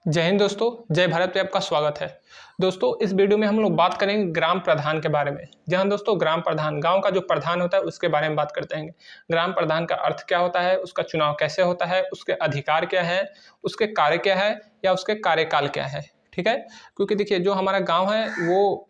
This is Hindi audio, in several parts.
जय हिंद दोस्तों, जय भारत पे आपका स्वागत है। दोस्तों इस वीडियो में हम लोग बात करेंगे ग्राम प्रधान के बारे में। जहां दोस्तों ग्राम प्रधान गांव का जो प्रधान होता है उसके बारे में बात करते हैं। ग्राम प्रधान का अर्थ क्या होता है, उसका चुनाव कैसे होता है, उसके अधिकार क्या है, उसके कार्य क्या है या उसके कार्यकाल क्या है। ठीक है, क्योंकि देखिए जो हमारा गाँव है वो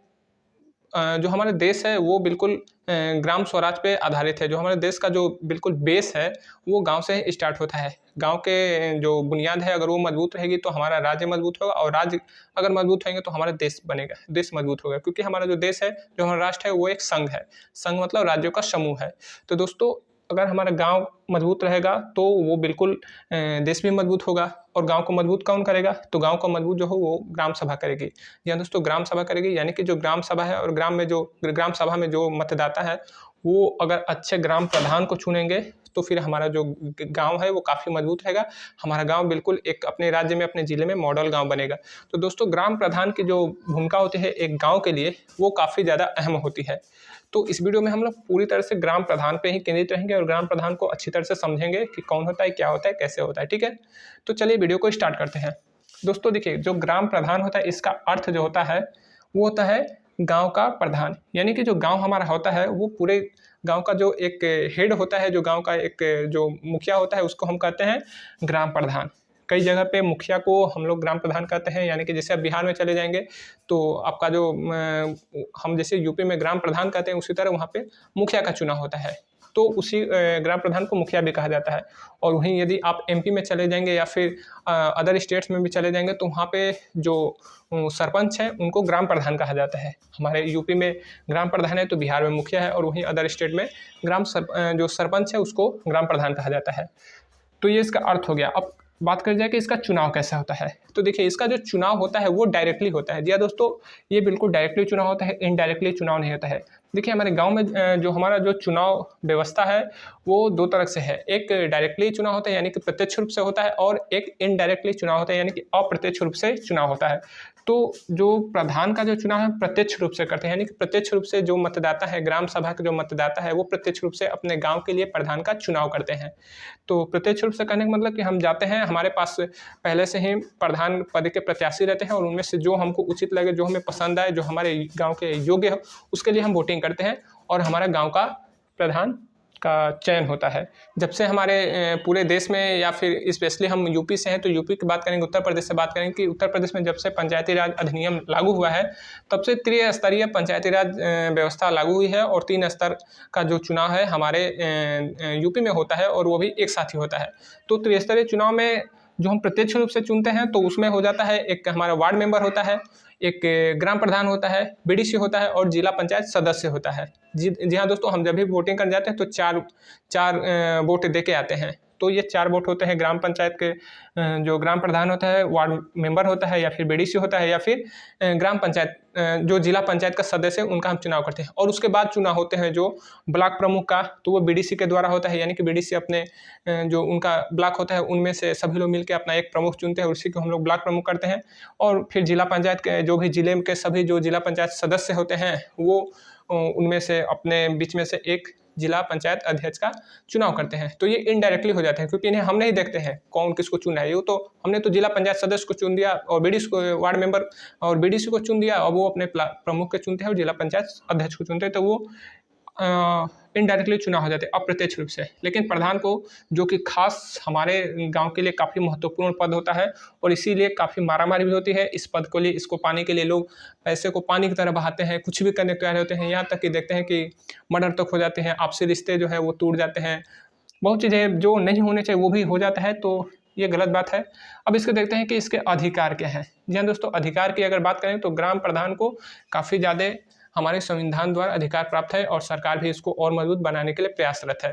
जो हमारा देश है वो बिल्कुल ग्राम स्वराज पे आधारित है। जो हमारे देश का जो बिल्कुल बेस है वो गांव से ही स्टार्ट होता है। गांव के जो बुनियाद है अगर वो मजबूत रहेगी तो हमारा राज्य मजबूत होगा, और राज्य अगर मजबूत होंगे तो हमारा देश बनेगा, देश मजबूत होगा। क्योंकि हमारा जो देश है, जो हमारा राष्ट्र है वो एक संघ है। संघ मतलब राज्यों का समूह है। तो दोस्तों अगर हमारा गांव मजबूत रहेगा तो वो बिल्कुल देश भी मजबूत होगा। और गांव को मजबूत कौन करेगा, तो गांव को मजबूत जो हो वो ग्राम सभा करेगी। या दोस्तों ग्राम सभा करेगी, यानी कि जो ग्राम सभा है और ग्राम सभा में जो मतदाता है वो अगर अच्छे ग्राम प्रधान को चुनेंगे तो फिर हमारा जो गांव है वो काफ़ी मजबूत रहेगा। हमारा गांव बिल्कुल एक अपने राज्य में, अपने ज़िले में मॉडल गांव बनेगा। तो दोस्तों ग्राम प्रधान की जो भूमिका होती है एक गांव के लिए वो काफ़ी ज़्यादा अहम होती है। तो इस वीडियो में हम लोग पूरी तरह से ग्राम प्रधान पे ही केंद्रित रहेंगे और ग्राम प्रधान को अच्छी तरह से समझेंगे कि कौन होता है, क्या होता है, कैसे होता है। ठीक है, तो चलिए वीडियो को स्टार्ट करते हैं। दोस्तों देखिए जो ग्राम प्रधान होता है इसका अर्थ जो होता है वो होता है गांव का प्रधान। यानी कि जो गांव हमारा होता है वो पूरे गांव का जो एक हेड होता है, जो गांव का एक जो मुखिया होता है उसको हम कहते हैं ग्राम प्रधान। कई जगह पे मुखिया को हम लोग ग्राम प्रधान कहते हैं। यानी कि जैसे आप बिहार में चले जाएंगे तो आपका जो हम जैसे यूपी में ग्राम प्रधान कहते हैं उसी तरह वहाँ पे मुखिया का चुनाव होता है। तो उसी ग्राम प्रधान को मुखिया भी कहा जाता है। और वहीं यदि आप एमपी में चले जाएंगे या फिर अदर स्टेट्स में भी चले जाएंगे तो वहाँ पे जो सरपंच है उनको ग्राम प्रधान कहा जाता है। हमारे यूपी में ग्राम प्रधान है तो बिहार में मुखिया है, और वहीं अदर स्टेट में जो सरपंच है उसको ग्राम प्रधान कहा जाता है। तो ये इसका अर्थ हो गया। अब बात कर जाए कि इसका चुनाव कैसा होता है। तो देखिए इसका जो चुनाव होता है वो डायरेक्टली होता है। जी हाँ दोस्तों, ये बिल्कुल डायरेक्टली चुनाव होता है, इनडायरेक्टली चुनाव नहीं होता है। देखिए हमारे गांव में जो हमारा जो चुनाव व्यवस्था है वो दो तरह से है। एक डायरेक्टली चुनाव होता है यानी कि प्रत्यक्ष रूप से होता है, और एक इनडायरेक्टली चुनाव होता है यानी कि अप्रत्यक्ष रूप से चुनाव होता है। तो जो प्रधान का जो चुनाव है प्रत्यक्ष रूप से करते हैं, यानी कि प्रत्यक्ष रूप से जो मतदाता है, ग्राम सभा के जो मतदाता है वो प्रत्यक्ष रूप से अपने गांव के लिए प्रधान का चुनाव करते हैं। तो प्रत्यक्ष रूप से करने का मतलब कि हम जाते हैं, हमारे पास पहले से ही प्रधान पद के प्रत्याशी रहते हैं, और उनमें से जो हमको उचित लगे, जो हमें पसंद आए, जो हमारे गांव के योग्य हो, उसके लिए हम वोटिंग करते हैं और हमारा गांव का प्रधान का चयन होता है। जब से हमारे पूरे देश में, या फिर स्पेशली हम यूपी से हैं तो यूपी की बात करेंगे, उत्तर प्रदेश से बात करेंगे कि उत्तर प्रदेश में जब से पंचायती राज अधिनियम लागू हुआ है तब से त्रिस्तरीय पंचायती राज व्यवस्था लागू हुई है, और 3 स्तर का जो चुनाव है हमारे यूपी में होता है, और वो भी एक साथ ही होता है। तो त्रिस्तरीय चुनाव में जो हम प्रत्यक्ष रूप से चुनते हैं तो उसमें हो जाता है, एक हमारा वार्ड मेंबर होता है, एक ग्राम प्रधान होता है, बीडीसी होता है, और जिला पंचायत सदस्य होता है। जी हाँ दोस्तों, हम जब भी वोटिंग करने जाते हैं तो चार वोट दे के आते हैं। तो ये 4 वोट होते हैं ग्राम पंचायत के, जो ग्राम प्रधान होता है, वार्ड मेंबर होता है, या फिर बीडीसी होता है, या फिर ग्राम पंचायत जो जिला पंचायत का सदस्य है उनका हम चुनाव करते हैं। और उसके बाद चुनाव होते हैं जो ब्लॉक प्रमुख का, तो वो बीडीसी के द्वारा होता है। यानी कि बीडीसी अपने जो उनका ब्लॉक होता है उनमें से सभी लोग मिलकर अपना एक प्रमुख चुनते हैं, उसी को हम लोग ब्लॉक प्रमुख करते हैं। और फिर जिला पंचायत के जो भी जिले के सभी जो जिला पंचायत सदस्य होते हैं वो उनमें से अपने बीच में से एक जिला पंचायत अध्यक्ष का चुनाव करते हैं। तो ये इनडायरेक्टली हो जाते हैं, क्योंकि इन्हें हम नहीं देखते हैं कौन किसको चुन रहा है। ये तो हमने तो जिला पंचायत सदस्य को चुन दिया, और बीडीसी को, वार्ड मेंबर और बीडीसी को चुन दिया, और वो अपने प्रमुख के चुनते हैं और जिला पंचायत अध्यक्ष को चुनते हैं। तो वो इनडायरेक्टली चुनाव हो जाते हैं, अप्रत्यक्ष रूप से। लेकिन प्रधान को, जो कि खास हमारे गांव के लिए काफ़ी महत्वपूर्ण पद होता है, और इसीलिए काफ़ी मारामारी भी होती है इस पद को लिए। इसको पाने के लिए लोग पैसे को पानी की तरह बहाते हैं, कुछ भी करने को तैयार होते हैं। यहाँ तक कि देखते हैं कि मर्डर तक हो जाते हैं, आपसी रिश्ते जो है वो टूट जाते हैं, बहुत चीज़ें जो नहीं होने चाहिए वो भी हो जाता है। तो ये गलत बात है। अब इसको देखते हैं कि इसके अधिकार क्या हैं। जी हाँ दोस्तों, अधिकार की अगर बात करें तो ग्राम प्रधान को काफ़ी ज़्यादा हमारे संविधान द्वारा अधिकार प्राप्त है, और सरकार भी इसको और मजबूत बनाने के लिए प्रयासरत है।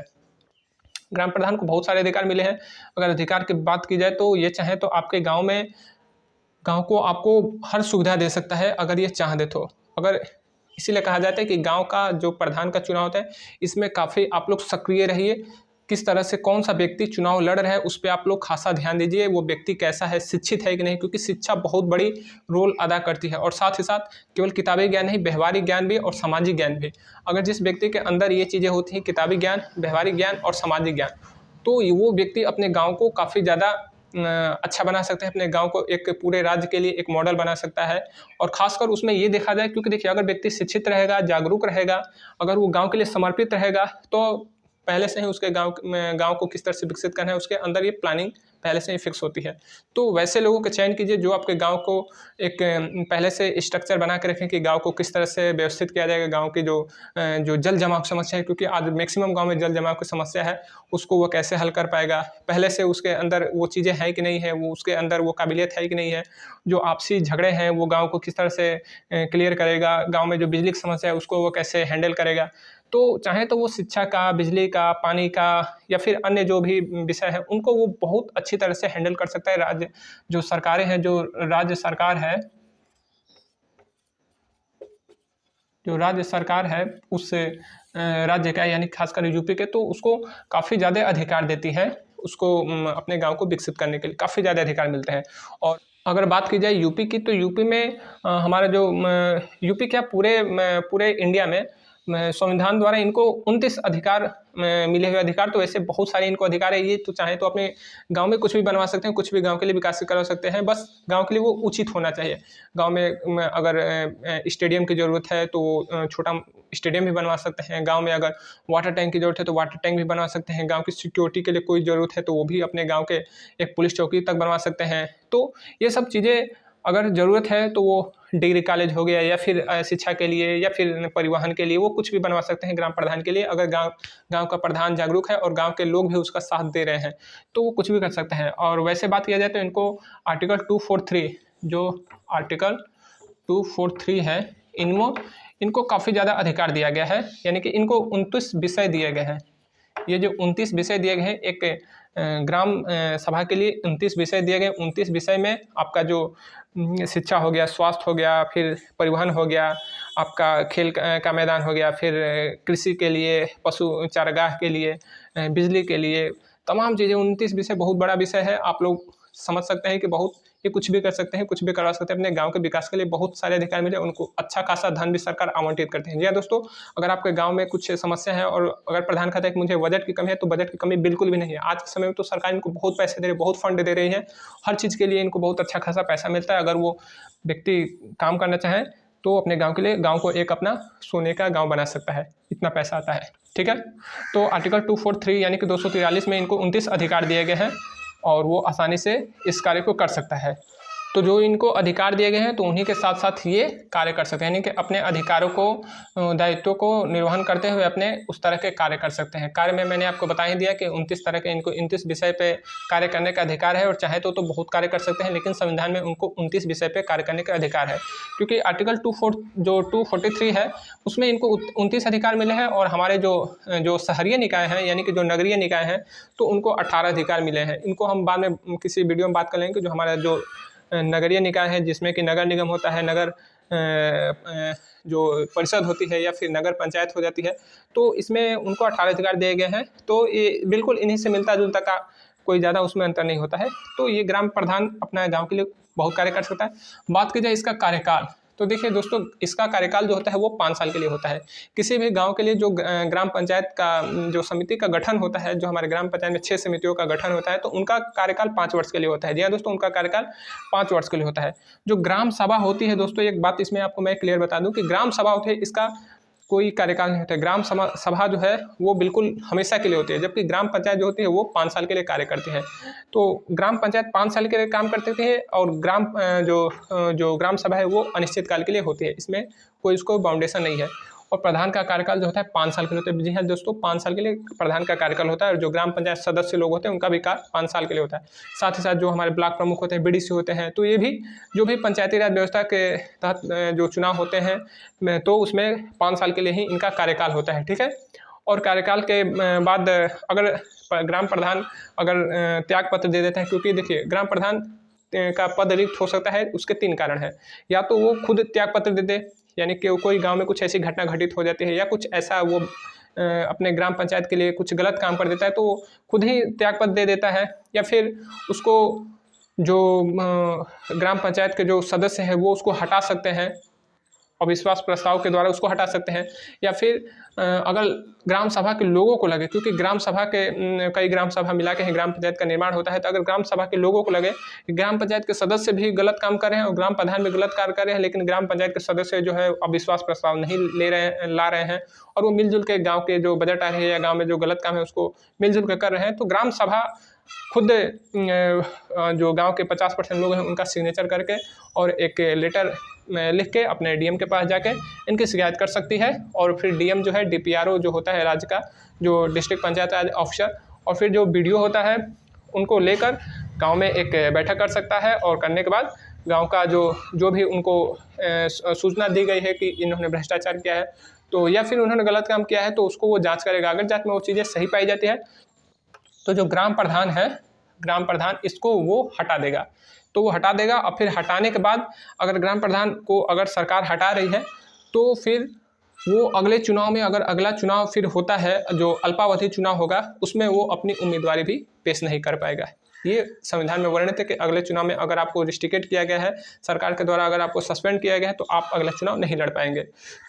ग्राम प्रधान को बहुत सारे अधिकार मिले हैं। अगर अधिकार की बात की जाए तो ये चाहे तो आपके गांव को आपको हर सुविधा दे सकता है, अगर ये चाह दे तो। अगर इसीलिए कहा जाता है कि गांव का जो प्रधान का चुनाव होता है इसमें काफ़ी आप लोग सक्रिय रहिए। किस तरह से कौन सा व्यक्ति चुनाव लड़ रहा है उस पर आप लोग खासा ध्यान दीजिए। वो व्यक्ति कैसा है, शिक्षित है कि नहीं, क्योंकि शिक्षा बहुत बड़ी रोल अदा करती है। और साथ ही साथ केवल किताबी ज्ञान नहीं, व्यवहारिक ज्ञान भी और सामाजिक ज्ञान भी। अगर जिस व्यक्ति के अंदर ये चीज़ें होती हैं, किताबी ज्ञान, व्यवहारिक ज्ञान और सामाजिक ज्ञान, तो वो व्यक्ति अपने गाँव को काफ़ी ज़्यादा अच्छा बना सकते हैं, अपने गांव को एक पूरे राज्य के लिए एक मॉडल बना सकता है। और खासकर उसमें ये देखा जाए, क्योंकि देखिए अगर व्यक्ति शिक्षित रहेगा, जागरूक रहेगा, अगर वो गांव के लिए समर्पित रहेगा, तो पहले से ही उसके गांव को किस तरह से विकसित करना है उसके अंदर ये प्लानिंग पहले से ही फिक्स होती है। तो वैसे लोगों का चयन कीजिए जो आपके गांव को एक पहले से स्ट्रक्चर बना के रखें कि गांव को किस तरह से व्यवस्थित किया जाएगा। गांव की जो जल जमाव की समस्या है, क्योंकि आज मैक्सिमम गांव में जल जमाव की समस्या है, उसको वो कैसे हल कर पाएगा, पहले से उसके अंदर वो चीज़ें हैं कि नहीं है, वो उसके अंदर वो काबिलियत है कि नहीं है, जो आपसी झगड़े हैं वो गाँव को किस तरह से क्लियर करेगा, गाँव में जो बिजली की समस्या है उसको वो कैसे हैंडल करेगा। तो चाहे तो वो शिक्षा का, बिजली का, पानी का या फिर अन्य जो भी विषय है उनको वो बहुत अच्छी तरह से हैंडल कर सकता है। राज्य जो सरकारें हैं, जो राज्य सरकार है उस राज्य का, यानी खासकर यूपी के, तो उसको काफ़ी ज़्यादा अधिकार देती है, उसको अपने गांव को विकसित करने के लिए काफ़ी ज़्यादा अधिकार मिलते हैं। और अगर बात की जाए यूपी की, तो यूपी में हमारा जो यूपी क्या पूरे इंडिया में संविधान द्वारा इनको 29 अधिकार मिले हुए अधिकार, तो वैसे बहुत सारे इनको अधिकार है। ये तो चाहे तो अपने गांव में कुछ भी बनवा सकते हैं, कुछ भी गांव के लिए विकास करवा सकते हैं, बस गांव के लिए वो उचित होना चाहिए। गांव में अगर स्टेडियम की ज़रूरत है तो छोटा स्टेडियम भी बनवा सकते हैं, गांव में अगर वाटर टैंक की ज़रूरत है तो वाटर टैंक भी बनवा सकते हैं, गांव की सिक्योरिटी के लिए कोई ज़रूरत है तो वो भी अपने गांव के एक पुलिस चौकी तक बनवा सकते हैं। तो ये सब चीज़ें अगर ज़रूरत है तो वो डिग्री कॉलेज हो गया, या फिर शिक्षा के लिए, या फिर परिवहन के लिए, वो कुछ भी बनवा सकते हैं ग्राम प्रधान के लिए। अगर गांव का प्रधान जागरूक है और गांव के लोग भी उसका साथ दे रहे हैं तो वो कुछ भी कर सकते हैं। और वैसे बात किया जाए तो इनको आर्टिकल 243 है, इनको काफ़ी ज़्यादा अधिकार दिया गया है, यानी कि इनको 29 विषय दिए गए हैं। ये जो 29 विषय दिए गए हैं, एक ग्राम सभा के लिए 29 विषय दिए गए। 29 विषय में आपका जो शिक्षा हो गया, स्वास्थ्य हो गया, फिर परिवहन हो गया, आपका खेल का मैदान हो गया, फिर कृषि के लिए, पशु चारागाह के लिए, बिजली के लिए, तमाम चीज़ें 29 विषय बहुत बड़ा विषय है। आप लोग समझ सकते हैं कि बहुत ये कुछ भी कर सकते हैं, कुछ भी करवा सकते हैं। अपने गांव के विकास के लिए बहुत सारे अधिकार मिले, उनको अच्छा खासा धन भी सरकार आवंटित करते हैं। जी हाँ दोस्तों, अगर आपके गांव में कुछ समस्या है और अगर प्रधान कहता है कि मुझे बजट की कमी है, तो बजट की कमी बिल्कुल भी नहीं है। आज के समय में तो सरकार इनको बहुत पैसे दे रही है, बहुत फंड दे रही है, हर चीज़ के लिए इनको बहुत अच्छा खासा पैसा मिलता है। अगर वो व्यक्ति काम करना चाहें तो अपने गाँव के लिए गाँव को एक अपना सोने का गाँव बना सकता है, इतना पैसा आता है। ठीक है, तो आर्टिकल 243 यानी कि 243 में इनको 29 अधिकार दिए गए हैं और वो आसानी से इस कार्य को कर सकता है। तो जो इनको अधिकार दिए गए हैं तो उन्हीं के साथ साथ ये कार्य कर सकते हैं, यानी कि अपने अधिकारों को, दायित्वों को निर्वहन करते हुए अपने उस तरह के कार्य कर सकते हैं। कार्य में मैंने आपको बता ही दिया कि 29 तरह के इनको 29 विषय पे कार्य करने का अधिकार है, और चाहे तो बहुत कार्य कर सकते हैं, लेकिन संविधान में उनको 29 विषय पे कार्य करने का अधिकार है। क्योंकि आर्टिकल 243 है उसमें इनको 29 अधिकार मिले हैं, और हमारे जो शहरीय निकाय हैं, यानी कि जो नगरीय निकाय हैं, तो उनको 18 अधिकार मिले हैं। इनको हम बाद में किसी वीडियो में बात कर लेंगे। जो हमारा जो नगरीय निकाय है, जिसमें कि नगर निगम होता है, नगर जो परिषद होती है, या फिर नगर पंचायत हो जाती है, तो इसमें उनको 18 अधिकार दिए गए हैं। तो ये बिल्कुल इन्हीं से मिलता जुलता का, कोई ज़्यादा उसमें अंतर नहीं होता है। तो ये ग्राम प्रधान अपना गांव के लिए बहुत कार्य कर सकता है। बात की जाए इसका कार्यकाल, तो देखिए दोस्तों, इसका कार्यकाल जो होता है वो 5 साल के लिए होता है। किसी भी गांव के लिए जो ग्राम पंचायत का जो समिति का गठन होता है, जो हमारे ग्राम पंचायत में 6 समितियों का गठन होता है, तो उनका कार्यकाल 5 वर्ष के लिए होता है। जी हाँ दोस्तों, उनका कार्यकाल 5 वर्ष के लिए होता है। जो ग्राम सभा होती है दोस्तों, एक बात इसमें आपको मैं क्लियर बता दूं कि ग्राम सभा होती है, इसका कोई कार्यकाल नहीं होता है। ग्राम सभा जो है वो बिल्कुल हमेशा के लिए होती है, जबकि ग्राम पंचायत जो होती है वो 5 साल के लिए कार्य करती है। तो ग्राम पंचायत 5 साल के लिए काम करते थे, और जो ग्राम सभा है वो अनिश्चित काल के लिए होती है, इसमें कोई इसको बाउंडेशन नहीं है। और प्रधान का कार्यकाल जो होता है 5 साल के लिए होता है। जी हाँ दोस्तों, 5 साल के लिए प्रधान का कार्यकाल होता है, और जो ग्राम पंचायत सदस्य लोग होते हैं उनका भी कार्य 5 साल के लिए होता है। साथ ही साथ जो हमारे ब्लॉक प्रमुख होते हैं, बीडीसी होते हैं, तो ये भी जो भी पंचायती राज व्यवस्था के तहत जो चुनाव होते हैं, तो उसमें 5 साल के लिए ही इनका कार्यकाल होता है। ठीक है, और कार्यकाल के बाद अगर ग्राम प्रधान अगर त्याग पत्र दे देता है, क्योंकि देखिए ग्राम प्रधान का पद रिक्त हो सकता है, उसके 3 कारण हैं। या तो वो खुद त्याग पत्र दे दे, यानी कि कोई गांव में कुछ ऐसी घटना घटित हो जाती है, या कुछ ऐसा वो अपने ग्राम पंचायत के लिए कुछ गलत काम कर देता है, तो वो खुद ही त्याग पत्र दे देता है। या फिर उसको जो ग्राम पंचायत के जो सदस्य हैं वो उसको हटा सकते हैं, अविश्वास प्रस्ताव के द्वारा उसको हटा सकते हैं। या फिर अगर ग्राम सभा के लोगों को लगे, क्योंकि ग्राम सभा के कई ग्राम सभा मिला के ही ग्राम पंचायत का निर्माण होता है, तो अगर ग्राम सभा के लोगों को लगे कि ग्राम पंचायत के सदस्य भी गलत काम कर रहे हैं और ग्राम प्रधान भी गलत कार्य कर रहे हैं, लेकिन ग्राम पंचायत के सदस्य जो है अविश्वास प्रस्ताव नहीं ला रहे हैं और वो मिलजुल के गाँव के जो बजट आ रही है या गाँव में जो गलत काम है उसको मिलजुल के कर रहे हैं, तो ग्राम सभा खुद जो गांव के 50% लोग हैं उनका सिग्नेचर करके और एक लेटर लिख के अपने डीएम के पास जाके इनकी शिकायत कर सकती है। और फिर डीएम जो है डीपीआरओ जो होता है राज्य का, जो डिस्ट्रिक्ट पंचायत राज ऑफिसर, और फिर जो बीडीओ होता है उनको लेकर गांव में एक बैठक कर सकता है। और करने के बाद गांव का जो भी उनको सूचना दी गई है कि इन्होंने भ्रष्टाचार किया है तो या फिर उन्होंने गलत काम किया है तो उसको वो जाँच करेगा। अगर जाँच में वो चीज़ें सही पाई जाती है तो जो ग्राम प्रधान है, ग्राम प्रधान इसको वो हटा देगा। तो वो हटा देगा और फिर हटाने के बाद अगर ग्राम प्रधान को अगर सरकार हटा रही है तो फिर वो अगले चुनाव में, अगर अगला चुनाव फिर होता है जो अल्पावधि चुनाव होगा, उसमें वो अपनी उम्मीदवारी भी पेश नहीं कर पाएगा। ये संविधान में वर्णित है कि अगले चुनाव में अगर आपको रिस्ट्रिकेट किया गया है सरकार के द्वारा, अगर आपको सस्पेंड किया गया है तो आप अगला चुनाव नहीं लड़ पाएंगे।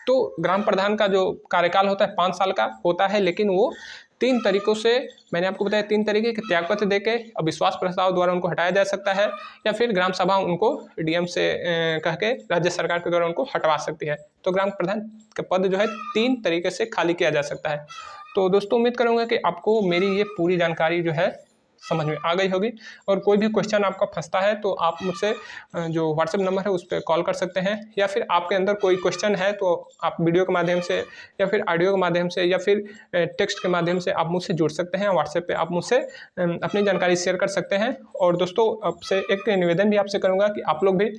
तो ग्राम प्रधान का जो कार्यकाल होता है 5 साल का होता है, लेकिन वो 3 तरीकों से, मैंने आपको बताया 3 तरीके के, त्यागपत्र देके अविश्वास प्रस्ताव द्वारा उनको हटाया जा सकता है, या फिर ग्राम सभा उनको डीएम से कह के राज्य सरकार के द्वारा उनको हटवा सकती है। तो ग्राम प्रधान का पद जो है 3 तरीके से खाली किया जा सकता है। तो दोस्तों उम्मीद करूँगा कि आपको मेरी ये पूरी जानकारी जो है समझ में आ गई होगी। और कोई भी क्वेश्चन आपका फंसता है तो आप मुझसे जो व्हाट्सएप नंबर है उस पर कॉल कर सकते हैं, या फिर आपके अंदर कोई क्वेश्चन है तो आप वीडियो के माध्यम से या फिर ऑडियो के माध्यम से या फिर टेक्स्ट के माध्यम से आप मुझसे जुड़ सकते हैं। व्हाट्सएप पे आप मुझसे अपनी जानकारी शेयर कर सकते हैं। और दोस्तों आपसे एक निवेदन भी आपसे करूँगा कि आप लोग भी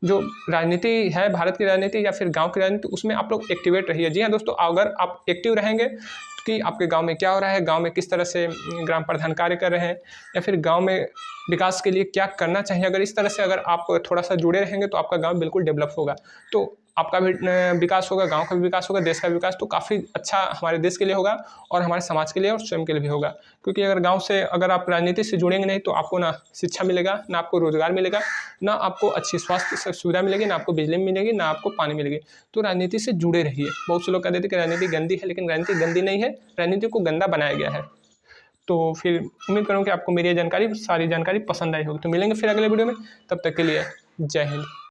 जो राजनीति है, भारत की राजनीति या फिर गांव की राजनीति, उसमें आप लोग एक्टिवेट रहिए। जी हाँ दोस्तों, अगर आप एक्टिव रहेंगे कि आपके गांव में क्या हो रहा है, गांव में किस तरह से ग्राम प्रधान कार्य कर रहे हैं, या फिर गांव में विकास के लिए क्या करना चाहिए, अगर इस तरह से अगर आप थोड़ा सा जुड़े रहेंगे तो आपका गांव बिल्कुल डेवलप होगा। तो आपका भी विकास होगा, गांव का भी विकास होगा, देश का विकास तो काफ़ी अच्छा हमारे देश के लिए होगा और हमारे समाज के लिए और स्वयं के लिए भी होगा। क्योंकि अगर गांव से अगर आप राजनीति से जुड़ेंगे नहीं तो आपको ना शिक्षा मिलेगा, ना आपको रोजगार मिलेगा, ना आपको अच्छी स्वास्थ्य सुविधा मिलेगी, ना आपको बिजली मिलेगी, ना आपको पानी मिलेगी। तो राजनीति से जुड़े रहिए। बहुत से लोग कहते थे कि राजनीति गंदी है, लेकिन राजनीति गंदी नहीं है, राजनीति को गंदा बनाया गया है। तो फिर उम्मीद करूँ कि आपको मेरी ये जानकारी, सारी जानकारी पसंद आई होगी। तो मिलेंगे फिर अगले वीडियो में, तब तक के लिए जय हिंद।